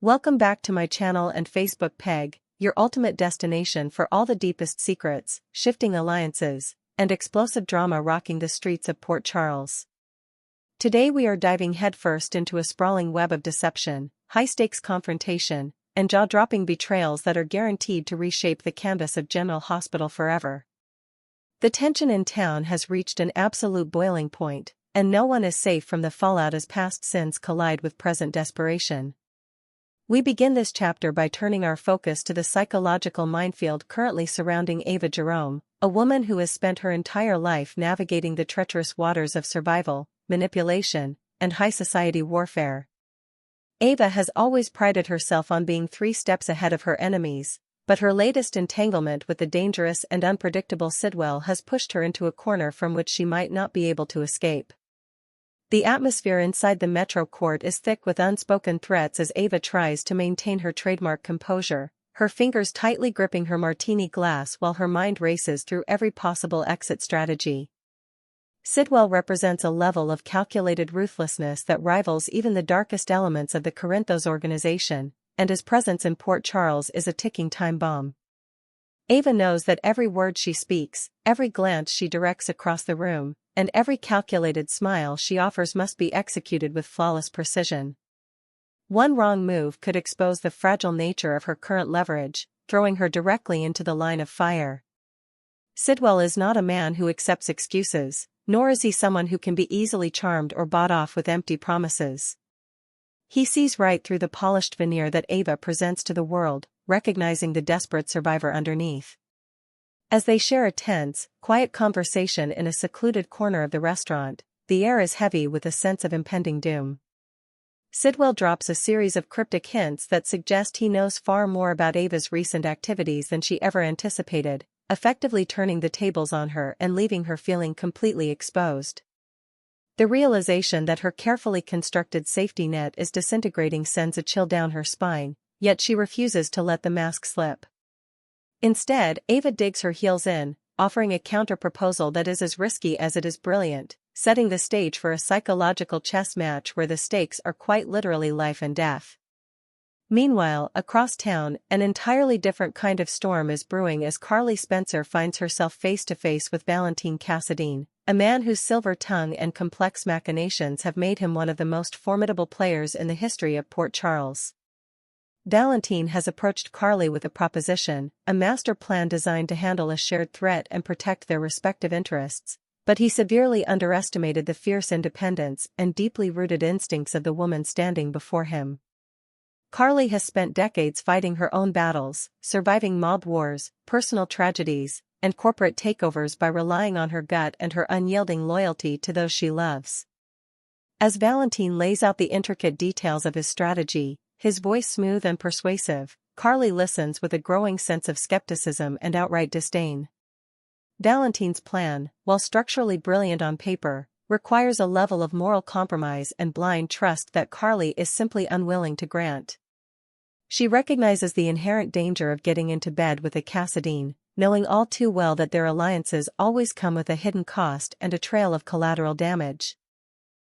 Welcome back to my channel and Facebook page, your ultimate destination for all the deepest secrets, shifting alliances, and explosive drama rocking the streets of Port Charles. Today we are diving headfirst into a sprawling web of deception, high-stakes confrontation, and jaw-dropping betrayals that are guaranteed to reshape the canvas of General Hospital forever. The tension in town has reached an absolute boiling point, and no one is safe from the fallout as past sins collide with present desperation. We begin this chapter by turning our focus to the psychological minefield currently surrounding Ava Jerome, a woman who has spent her entire life navigating the treacherous waters of survival, manipulation, and high society warfare. Ava has always prided herself on being 3 steps ahead of her enemies, but her latest entanglement with the dangerous and unpredictable Sidwell has pushed her into a corner from which she might not be able to escape. The atmosphere inside the Metro Court is thick with unspoken threats as Ava tries to maintain her trademark composure, her fingers tightly gripping her martini glass while her mind races through every possible exit strategy. Sidwell represents a level of calculated ruthlessness that rivals even the darkest elements of the Corinthos organization, and his presence in Port Charles is a ticking time bomb. Ava knows that every word she speaks, every glance she directs across the room, and every calculated smile she offers must be executed with flawless precision. One wrong move could expose the fragile nature of her current leverage, throwing her directly into the line of fire. Sidwell is not a man who accepts excuses, nor is he someone who can be easily charmed or bought off with empty promises. He sees right through the polished veneer that Ava presents to the world, recognizing the desperate survivor underneath. As they share a tense, quiet conversation in a secluded corner of the restaurant, the air is heavy with a sense of impending doom. Sidwell drops a series of cryptic hints that suggest he knows far more about Ava's recent activities than she ever anticipated, effectively turning the tables on her and leaving her feeling completely exposed. The realization that her carefully constructed safety net is disintegrating sends a chill down her spine, yet she refuses to let the mask slip. Instead, Ava digs her heels in, offering a counter-proposal that is as risky as it is brilliant, setting the stage for a psychological chess match where the stakes are quite literally life and death. Meanwhile, across town, an entirely different kind of storm is brewing as Carly Spencer finds herself face-to-face with Valentin, a man whose silver tongue and complex machinations have made him one of the most formidable players in the history of Port Charles. Valentin has approached Carly with a proposition, a master plan designed to handle a shared threat and protect their respective interests, but he severely underestimated the fierce independence and deeply rooted instincts of the woman standing before him. Carly has spent decades fighting her own battles, surviving mob wars, personal tragedies, and corporate takeovers by relying on her gut and her unyielding loyalty to those she loves. As Valentin lays out the intricate details of his strategy, his voice smooth and persuasive, Carly listens with a growing sense of skepticism and outright disdain. Valentin's plan, while structurally brilliant on paper, requires a level of moral compromise and blind trust that Carly is simply unwilling to grant. She recognizes the inherent danger of getting into bed with a Cassadine, knowing all too well that their alliances always come with a hidden cost and a trail of collateral damage.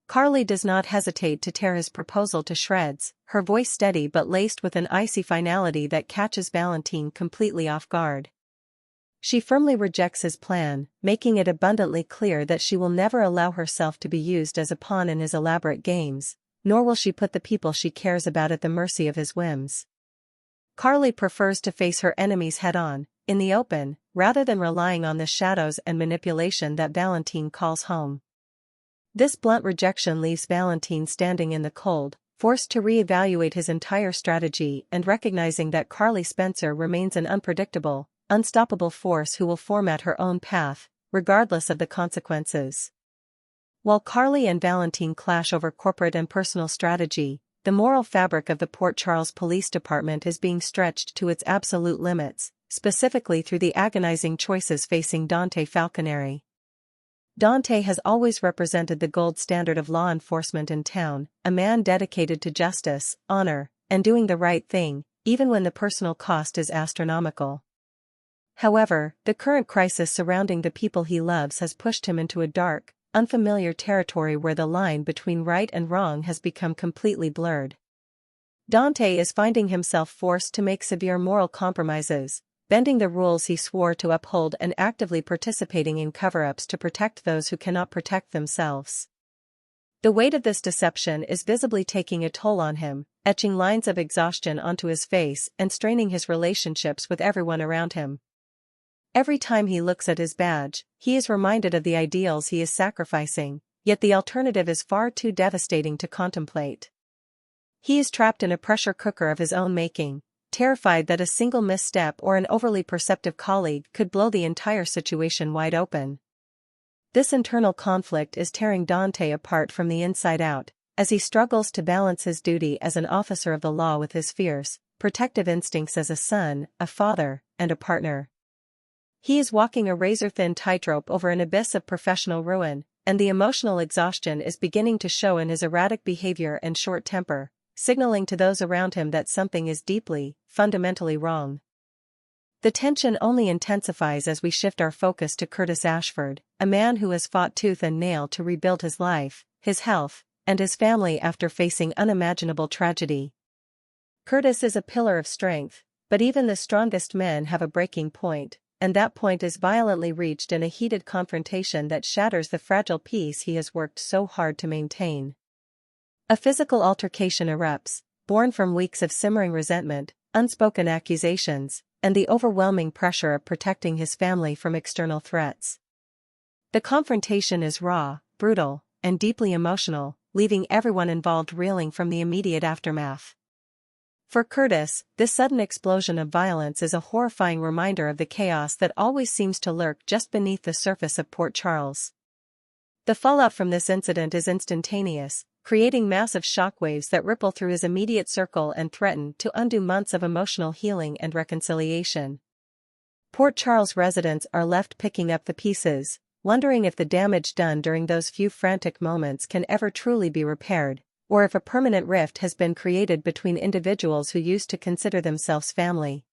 Carly does not hesitate to tear his proposal to shreds, her voice steady but laced with an icy finality that catches Valentin completely off guard. She firmly rejects his plan, making it abundantly clear that she will never allow herself to be used as a pawn in his elaborate games, nor will she put the people she cares about at the mercy of his whims. Carly prefers to face her enemies head-on, in the open, rather than relying on the shadows and manipulation that Valentin calls home. This blunt rejection leaves Valentin standing in the cold, forced to re-evaluate his entire strategy and recognizing that Carly Spencer remains an unpredictable, unstoppable force who will format her own path, regardless of the consequences. While Carly and Valentin clash over corporate and personal strategy, the moral fabric of the Port Charles Police Department is being stretched to its absolute limits, specifically through the agonizing choices facing Dante Falconeri. Dante has always represented the gold standard of law enforcement in town, a man dedicated to justice, honor, and doing the right thing, even when the personal cost is astronomical. However, the current crisis surrounding the people he loves has pushed him into a dark, unfamiliar territory where the line between right and wrong has become completely blurred. Dante is finding himself forced to make severe moral compromises, bending the rules he swore to uphold and actively participating in cover-ups to protect those who cannot protect themselves. The weight of this deception is visibly taking a toll on him, etching lines of exhaustion onto his face and straining his relationships with everyone around him. Every time he looks at his badge, he is reminded of the ideals he is sacrificing, yet the alternative is far too devastating to contemplate. He is trapped in a pressure cooker of his own making, terrified that a single misstep or an overly perceptive colleague could blow the entire situation wide open. This internal conflict is tearing Dante apart from the inside out, as he struggles to balance his duty as an officer of the law with his fierce, protective instincts as a son, a father, and a partner. He is walking a razor-thin tightrope over an abyss of professional ruin, and the emotional exhaustion is beginning to show in his erratic behavior and short temper, signaling to those around him that something is deeply, fundamentally wrong. The tension only intensifies as we shift our focus to Curtis Ashford, a man who has fought tooth and nail to rebuild his life, his health, and his family after facing unimaginable tragedy. Curtis is a pillar of strength, but even the strongest men have a breaking point, and that point is violently reached in a heated confrontation that shatters the fragile peace he has worked so hard to maintain. A physical altercation erupts, born from weeks of simmering resentment, unspoken accusations, and the overwhelming pressure of protecting his family from external threats. The confrontation is raw, brutal, and deeply emotional, leaving everyone involved reeling from the immediate aftermath. For Curtis, this sudden explosion of violence is a horrifying reminder of the chaos that always seems to lurk just beneath the surface of Port Charles. The fallout from this incident is instantaneous, creating massive shockwaves that ripple through his immediate circle and threaten to undo months of emotional healing and reconciliation. Port Charles residents are left picking up the pieces, wondering if the damage done during those few frantic moments can ever truly be repaired, or if a permanent rift has been created between individuals who used to consider themselves family.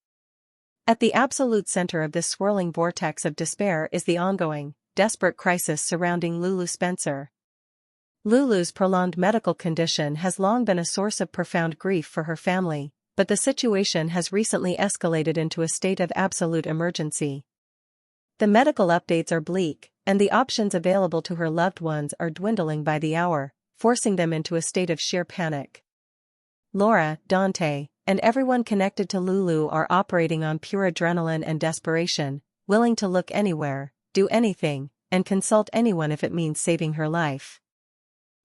At the absolute center of this swirling vortex of despair is the ongoing, desperate crisis surrounding Lulu Spencer. Lulu's prolonged medical condition has long been a source of profound grief for her family, but the situation has recently escalated into a state of absolute emergency. The medical updates are bleak, and the options available to her loved ones are dwindling by the hour, forcing them into a state of sheer panic. Laura, Dante, and everyone connected to Lulu are operating on pure adrenaline and desperation, willing to look anywhere, do anything, and consult anyone if it means saving her life.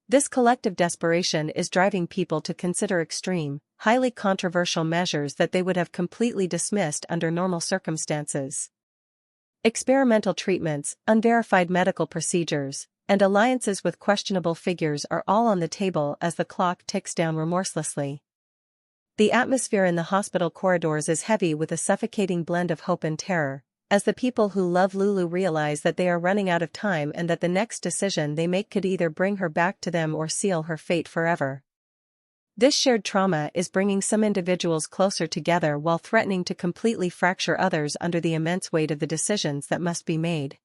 This collective desperation is driving people to consider extreme, highly controversial measures that they would have completely dismissed under normal circumstances. Experimental treatments, unverified medical procedures, and alliances with questionable figures are all on the table as the clock ticks down remorselessly. The atmosphere in the hospital corridors is heavy with a suffocating blend of hope and terror, as the people who love Lulu realize that they are running out of time and that the next decision they make could either bring her back to them or seal her fate forever. This shared trauma is bringing some individuals closer together while threatening to completely fracture others under the immense weight of the decisions that must be made.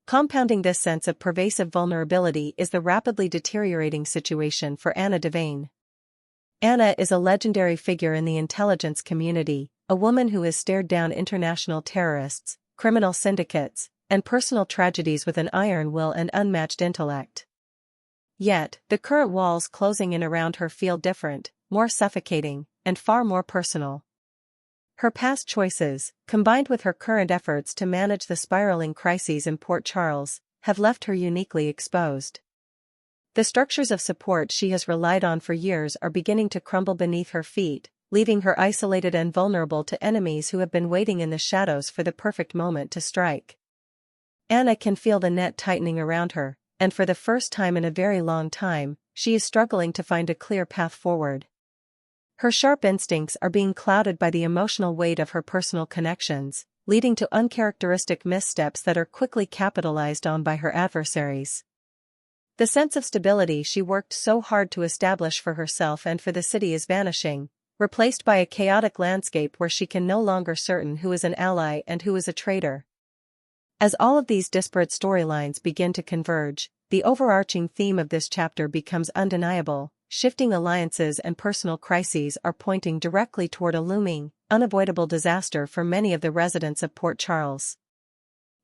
Compounding this sense of pervasive vulnerability is the rapidly deteriorating situation for Anna Devane. Anna is a legendary figure in the intelligence community, a woman who has stared down international terrorists, criminal syndicates, and personal tragedies with an iron will and unmatched intellect. Yet, the current walls closing in around her feel different, more suffocating, and far more personal. Her past choices, combined with her current efforts to manage the spiraling crises in Port Charles, have left her uniquely exposed. The structures of support she has relied on for years are beginning to crumble beneath her feet, leaving her isolated and vulnerable to enemies who have been waiting in the shadows for the perfect moment to strike. Anna can feel the net tightening around her, and for the first time in a very long time, she is struggling to find a clear path forward. Her sharp instincts are being clouded by the emotional weight of her personal connections, leading to uncharacteristic missteps that are quickly capitalized on by her adversaries. The sense of stability she worked so hard to establish for herself and for the city is vanishing, replaced by a chaotic landscape where she can no longer certain who is an ally and who is a traitor. As all of these disparate storylines begin to converge, the overarching theme of this chapter becomes undeniable: shifting alliances and personal crises are pointing directly toward a looming, unavoidable disaster for many of the residents of Port Charles.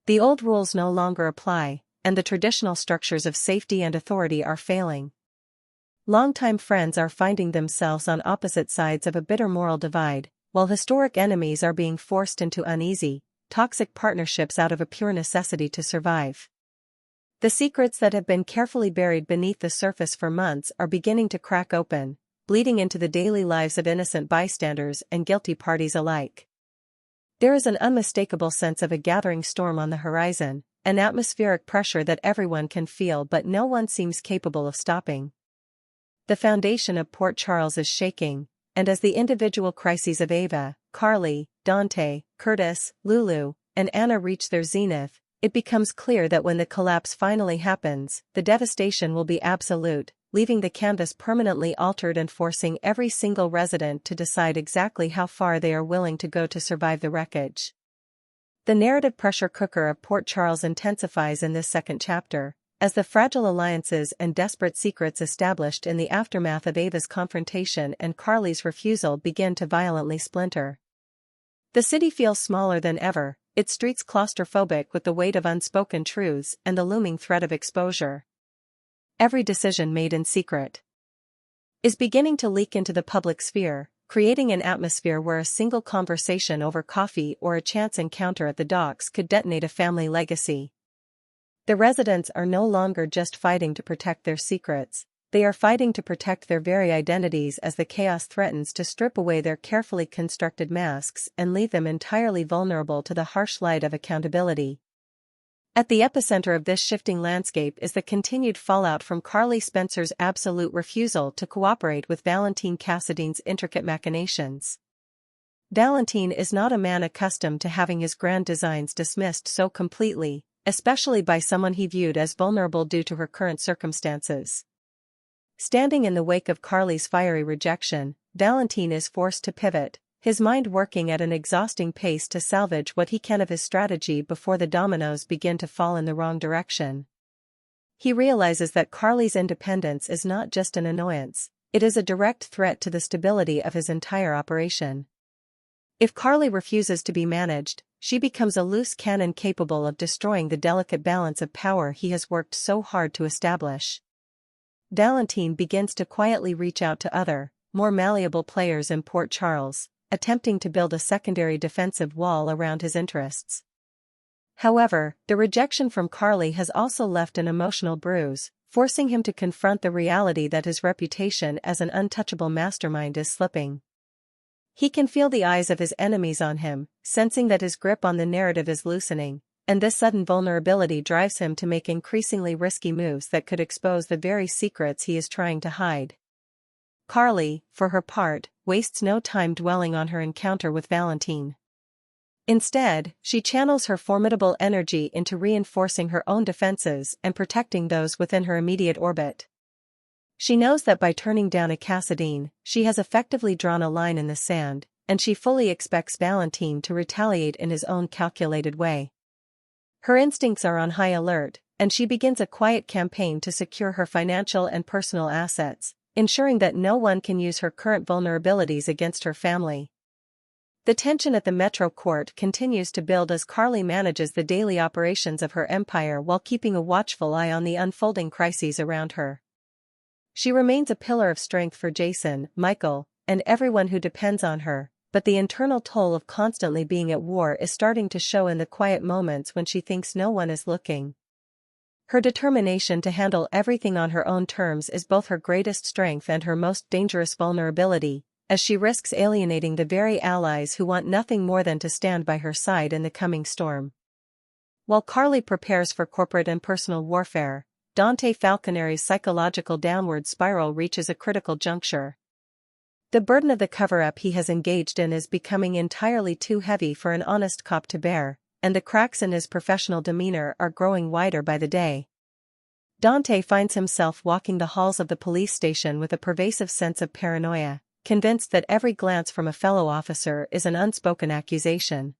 The old rules no longer apply, and the traditional structures of safety and authority are failing. Longtime friends are finding themselves on opposite sides of a bitter moral divide, while historic enemies are being forced into uneasy, toxic partnerships out of a pure necessity to survive. The secrets that have been carefully buried beneath the surface for months are beginning to crack open, bleeding into the daily lives of innocent bystanders and guilty parties alike. There is an unmistakable sense of a gathering storm on the horizon, an atmospheric pressure that everyone can feel but no one seems capable of stopping. The foundation of Port Charles is shaking, and as the individual crises of Ava, Carly, Dante, Curtis, Lulu, and Anna reach their zenith, it becomes clear that when the collapse finally happens, the devastation will be absolute, leaving the canvas permanently altered and forcing every single resident to decide exactly how far they are willing to go to survive the wreckage. The narrative pressure cooker of Port Charles intensifies in this second chapter, as the fragile alliances and desperate secrets established in the aftermath of Ava's confrontation and Carly's refusal begin to violently splinter. The city feels smaller than ever, its streets claustrophobic with the weight of unspoken truths and the looming threat of exposure. Every decision made in secret is beginning to leak into the public sphere, creating an atmosphere where a single conversation over coffee or a chance encounter at the docks could detonate a family legacy. The residents are no longer just fighting to protect their secrets, they are fighting to protect their very identities as the chaos threatens to strip away their carefully constructed masks and leave them entirely vulnerable to the harsh light of accountability. At the epicenter of this shifting landscape is the continued fallout from Carly Spencer's absolute refusal to cooperate with Valentin Cassidy's intricate machinations. Valentin is not a man accustomed to having his grand designs dismissed so completely, especially by someone he viewed as vulnerable due to her current circumstances. Standing in the wake of Carly's fiery rejection, Valentin is forced to pivot, his mind working at an exhausting pace to salvage what he can of his strategy before the dominoes begin to fall in the wrong direction. He realizes that Carly's independence is not just an annoyance, it is a direct threat to the stability of his entire operation. If Carly refuses to be managed, she becomes a loose cannon capable of destroying the delicate balance of power he has worked so hard to establish. Valentin begins to quietly reach out to other, more malleable players in Port Charles, attempting to build a secondary defensive wall around his interests. However, the rejection from Carly has also left an emotional bruise, forcing him to confront the reality that his reputation as an untouchable mastermind is slipping. He can feel the eyes of his enemies on him, sensing that his grip on the narrative is loosening, and this sudden vulnerability drives him to make increasingly risky moves that could expose the very secrets he is trying to hide. Carly, for her part, wastes no time dwelling on her encounter with Valentin. Instead, she channels her formidable energy into reinforcing her own defenses and protecting those within her immediate orbit. She knows that by turning down a Cassidine, she has effectively drawn a line in the sand, and she fully expects Valentin to retaliate in his own calculated way. Her instincts are on high alert, and she begins a quiet campaign to secure her financial and personal assets, ensuring that no one can use her current vulnerabilities against her family. The tension at the Metro Court continues to build as Carly manages the daily operations of her empire while keeping a watchful eye on the unfolding crises around her. She remains a pillar of strength for Jason, Michael, and everyone who depends on her, but the internal toll of constantly being at war is starting to show in the quiet moments when she thinks no one is looking. Her determination to handle everything on her own terms is both her greatest strength and her most dangerous vulnerability, as she risks alienating the very allies who want nothing more than to stand by her side in the coming storm. While Carly prepares for corporate and personal warfare, Dante Falconeri's psychological downward spiral reaches a critical juncture. The burden of the cover-up he has engaged in is becoming entirely too heavy for an honest cop to bear, and the cracks in his professional demeanor are growing wider by the day. Dante finds himself walking the halls of the police station with a pervasive sense of paranoia, convinced that every glance from a fellow officer is an unspoken accusation.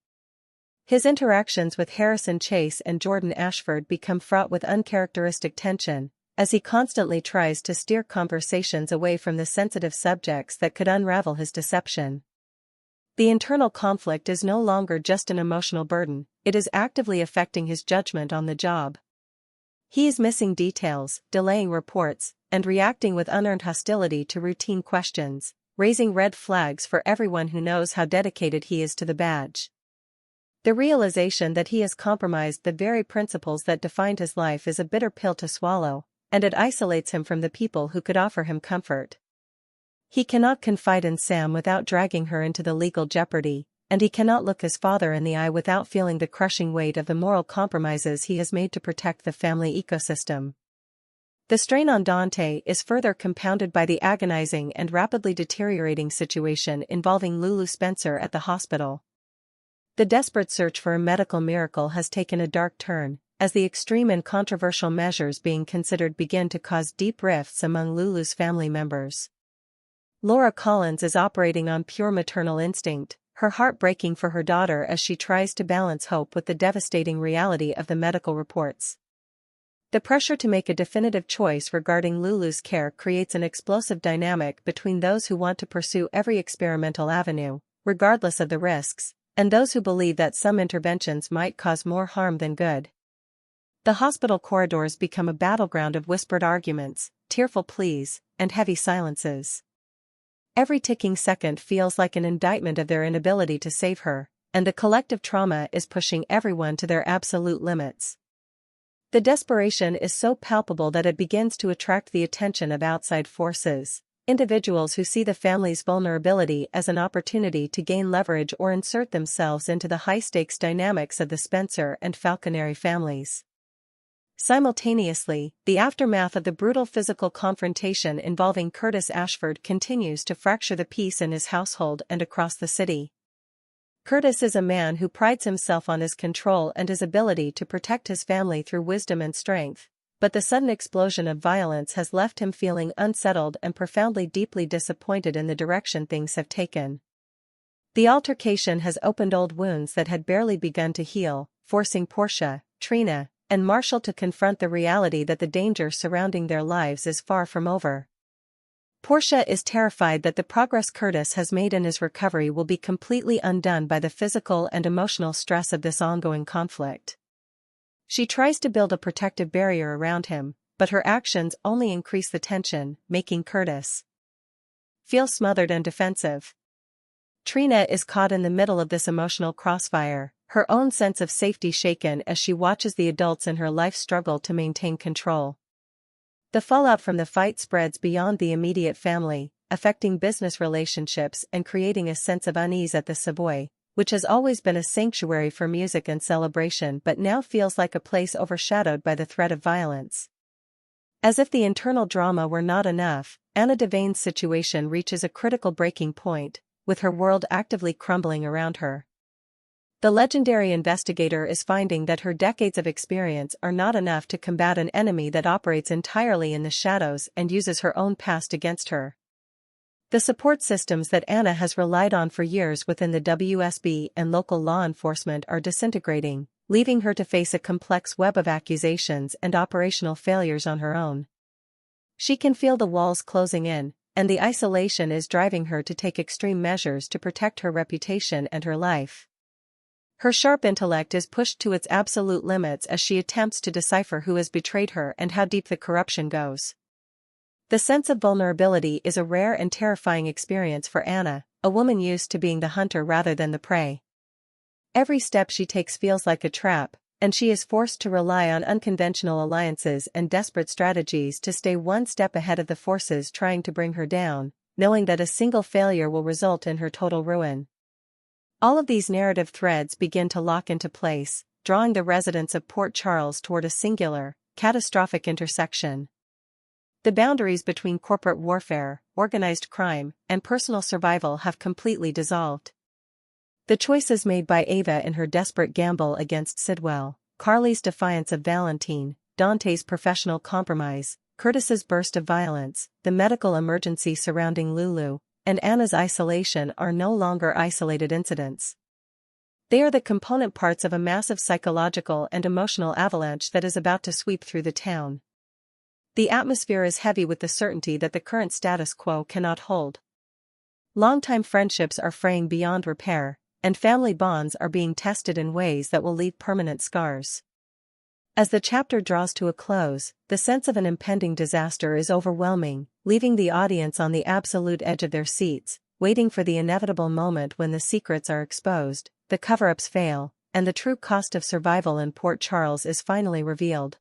His interactions with Harrison Chase and Jordan Ashford become fraught with uncharacteristic tension, as he constantly tries to steer conversations away from the sensitive subjects that could unravel his deception. The internal conflict is no longer just an emotional burden, it is actively affecting his judgment on the job. He is missing details, delaying reports, and reacting with unearned hostility to routine questions, raising red flags for everyone who knows how dedicated he is to the badge. The realization that he has compromised the very principles that defined his life is a bitter pill to swallow, and it isolates him from the people who could offer him comfort. He cannot confide in Sam without dragging her into the legal jeopardy, and he cannot look his father in the eye without feeling the crushing weight of the moral compromises he has made to protect the family ecosystem. The strain on Dante is further compounded by the agonizing and rapidly deteriorating situation involving Lulu Spencer at the hospital. The desperate search for a medical miracle has taken a dark turn, as the extreme and controversial measures being considered begin to cause deep rifts among Lulu's family members. Laura Collins is operating on pure maternal instinct, her heart breaking for her daughter as she tries to balance hope with the devastating reality of the medical reports. The pressure to make a definitive choice regarding Lulu's care creates an explosive dynamic between those who want to pursue every experimental avenue, regardless of the risks, and those who believe that some interventions might cause more harm than good. The hospital corridors become a battleground of whispered arguments, tearful pleas, and heavy silences. Every ticking second feels like an indictment of their inability to save her, and the collective trauma is pushing everyone to their absolute limits. The desperation is so palpable that it begins to attract the attention of outside forces, individuals who see the family's vulnerability as an opportunity to gain leverage or insert themselves into the high-stakes dynamics of the Spencer and Falconeri families. Simultaneously, the aftermath of the brutal physical confrontation involving Curtis Ashford continues to fracture the peace in his household and across the city. Curtis is a man who prides himself on his control and his ability to protect his family through wisdom and strength, but the sudden explosion of violence has left him feeling unsettled and profoundly deeply disappointed in the direction things have taken. The altercation has opened old wounds that had barely begun to heal, forcing Portia, Trina, and Marshall to confront the reality that the danger surrounding their lives is far from over. Portia is terrified that the progress Curtis has made in his recovery will be completely undone by the physical and emotional stress of this ongoing conflict. She tries to build a protective barrier around him, but her actions only increase the tension, making Curtis feel smothered and defensive. Trina is caught in the middle of this emotional crossfire, her own sense of safety shaken as she watches the adults in her life struggle to maintain control. The fallout from the fight spreads beyond the immediate family, affecting business relationships and creating a sense of unease at the Savoy, which has always been a sanctuary for music and celebration but now feels like a place overshadowed by the threat of violence. As if the internal drama were not enough, Anna Devane's situation reaches a critical breaking point, with her world actively crumbling around her. The legendary investigator is finding that her decades of experience are not enough to combat an enemy that operates entirely in the shadows and uses her own past against her. The support systems that Anna has relied on for years within the WSB and local law enforcement are disintegrating, leaving her to face a complex web of accusations and operational failures on her own. She can feel the walls closing in, and the isolation is driving her to take extreme measures to protect her reputation and her life. Her sharp intellect is pushed to its absolute limits as she attempts to decipher who has betrayed her and how deep the corruption goes. The sense of vulnerability is a rare and terrifying experience for Anna, a woman used to being the hunter rather than the prey. Every step she takes feels like a trap, and she is forced to rely on unconventional alliances and desperate strategies to stay one step ahead of the forces trying to bring her down, knowing that a single failure will result in her total ruin. All of these narrative threads begin to lock into place, drawing the residents of Port Charles toward a singular, catastrophic intersection. The boundaries between corporate warfare, organized crime, and personal survival have completely dissolved. The choices made by Ava in her desperate gamble against Sidwell, Carly's defiance of Valentin, Dante's professional compromise, Curtis's burst of violence, the medical emergency surrounding Lulu, and Anna's isolation are no longer isolated incidents. They are the component parts of a massive psychological and emotional avalanche that is about to sweep through the town. The atmosphere is heavy with the certainty that the current status quo cannot hold. Longtime friendships are fraying beyond repair, and family bonds are being tested in ways that will leave permanent scars. As the chapter draws to a close, the sense of an impending disaster is overwhelming, leaving the audience on the absolute edge of their seats, waiting for the inevitable moment when the secrets are exposed, the cover-ups fail, and the true cost of survival in Port Charles is finally revealed.